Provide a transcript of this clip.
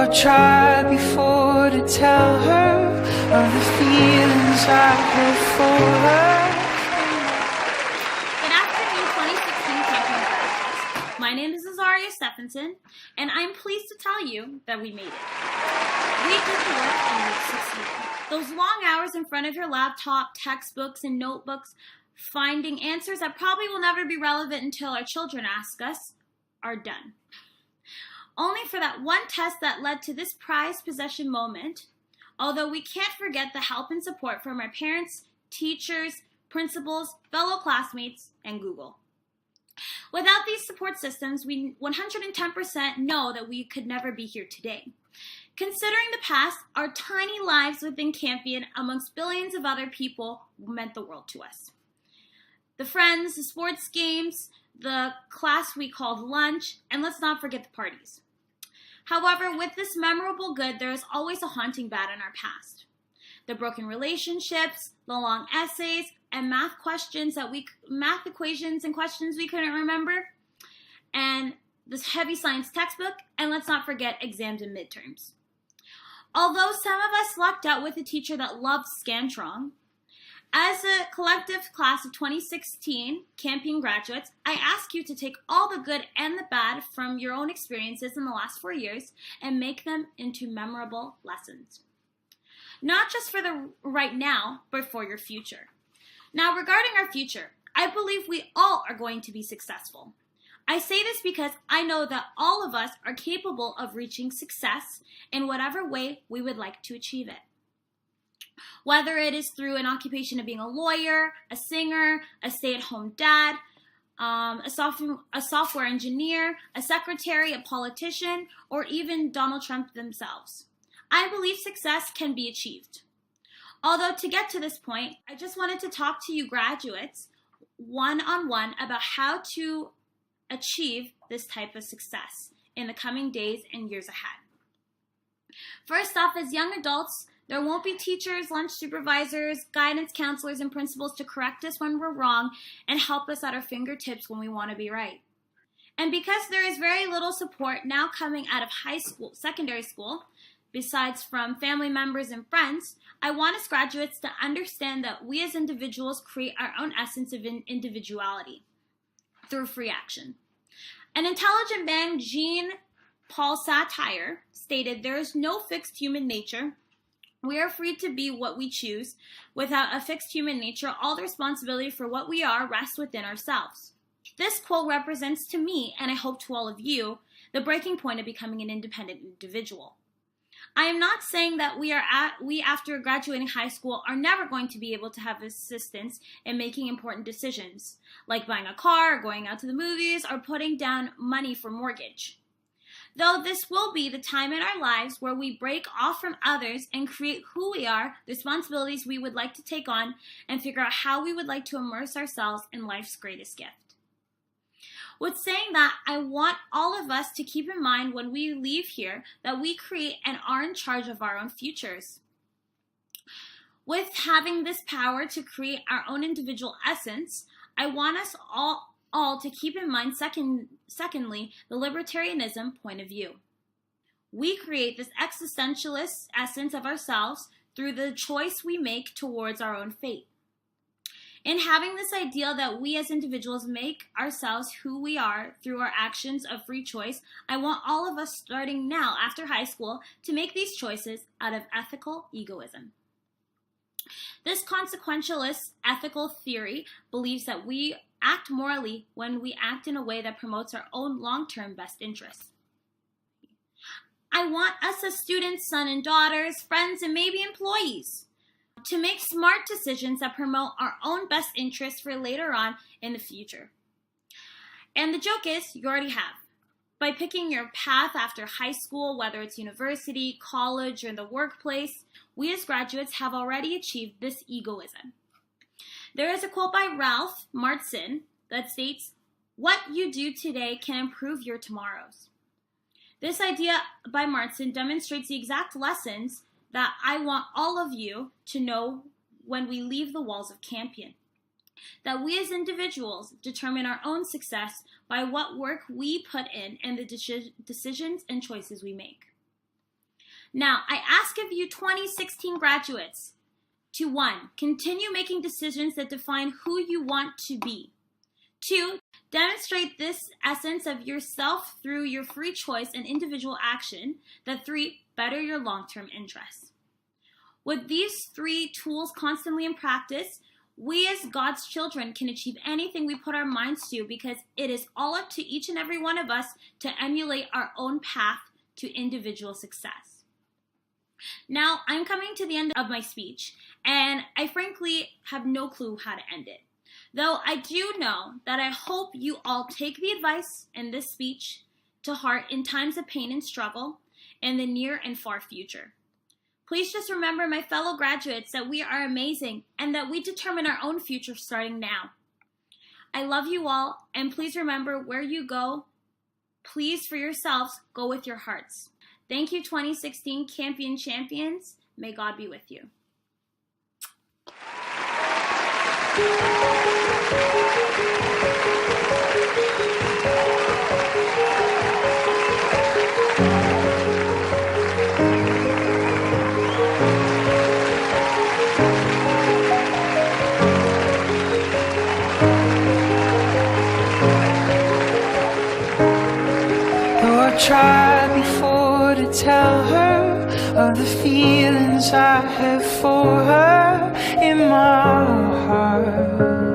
I'll try before to tell her of the feelings I have for her. Good afternoon, 2016 camping graduates. My name is Azaria, and I'm pleased to tell you that we made it. We did the work and we succeeded. Those long hours in front of your laptop, textbooks, and notebooks, finding answers that probably will never be relevant until our children ask us, are done. Only for that one test that led to this prized possession moment, although we can't forget the help and support from our parents, teachers, principals, fellow classmates, and Google. Without these support systems, we 110% know that we could never be here today. Considering the past, our tiny lives within Campion amongst billions of other people meant the world to us. The friends, the sports games, the class we called lunch, and let's not forget the parties. However, with this memorable good, there is always a haunting bad in our past. The broken relationships, the long essays, and math equations and questions we couldn't remember, and this heavy science textbook, and let's not forget exams and midterms. Although some of us lucked out with a teacher that loved Scantron, as a collective class of 2016 Campion graduates, I ask you to take all the good and the bad from your own experiences in the last 4 years and make them into memorable lessons. Not just for the right now, but for your future. Now, regarding our future, I believe we all are going to be successful. I say this because I know that all of us are capable of reaching success in whatever way we would like to achieve it. Whether it is through an occupation of being a lawyer, a singer, a stay-at-home dad, a software engineer, a secretary, a politician, or even Donald Trump themselves. I believe success can be achieved. Although to get to this point, I just wanted to talk to you graduates one-on-one about how to achieve this type of success in the coming days and years ahead. First off, as young adults, there won't be teachers, lunch supervisors, guidance counselors, and principals to correct us when we're wrong and help us at our fingertips when we want to be right. And because there is very little support now coming out of high school, secondary school, besides from family members and friends, I want us graduates to understand that we as individuals create our own essence of individuality through free action. An intelligent man, Jean-Paul Sartre, stated, "There is no fixed human nature. We are free to be what we choose. Without a fixed human nature, all the responsibility for what we are rests within ourselves." This quote represents to me, and I hope to all of you, the breaking point of becoming an independent individual. I am not saying that we after graduating high school are never going to be able to have assistance in making important decisions, like buying a car, or going out to the movies, or putting down money for mortgage. Though this will be the time in our lives where we break off from others and create who we are, the responsibilities we would like to take on, and figure out how we would like to immerse ourselves in life's greatest gift. With saying that, I want all of us to keep in mind when we leave here that we create and are in charge of our own futures. With having this power to create our own individual essence, I want us all to keep in mind, secondly, the libertarianism point of view. We create this existentialist essence of ourselves through the choice we make towards our own fate. In having this ideal that we as individuals make ourselves who we are through our actions of free choice, I want all of us starting now after high school to make these choices out of ethical egoism. This consequentialist ethical theory believes that we act morally when we act in a way that promotes our own long-term best interests. I want us as students, sons and daughters, friends, and maybe employees to make smart decisions that promote our own best interests for later on in the future. And the joke is, you already have. By picking your path after high school, whether it's university, college, or the workplace, we as graduates have already achieved this egoism. There is a quote by Ralph Marston that states, "What you do today can improve your tomorrows." This idea by Marston demonstrates the exact lessons that I want all of you to know when we leave the walls of Campion. That we as individuals determine our own success by what work we put in and the decisions and choices we make. Now, I ask of you 2016 graduates to 1, continue making decisions that define who you want to be. 2, demonstrate this essence of yourself through your free choice and individual action. That 3, better your long-term interests. With these 3 tools constantly in practice, we as God's children can achieve anything we put our minds to, because it is all up to each and every one of us to emulate our own path to individual success. Now, I'm coming to the end of my speech, and I frankly have no clue how to end it. Though I do know that I hope you all take the advice in this speech to heart in times of pain and struggle in the near and far future. Please just remember, my fellow graduates, that we are amazing and that we determine our own future starting now. I love you all, and please remember, where you go, please for yourselves, go with your hearts. Thank you, 2016 Campion Champions. May God be with you. Tried before to tell her of the feelings I have for her in my heart.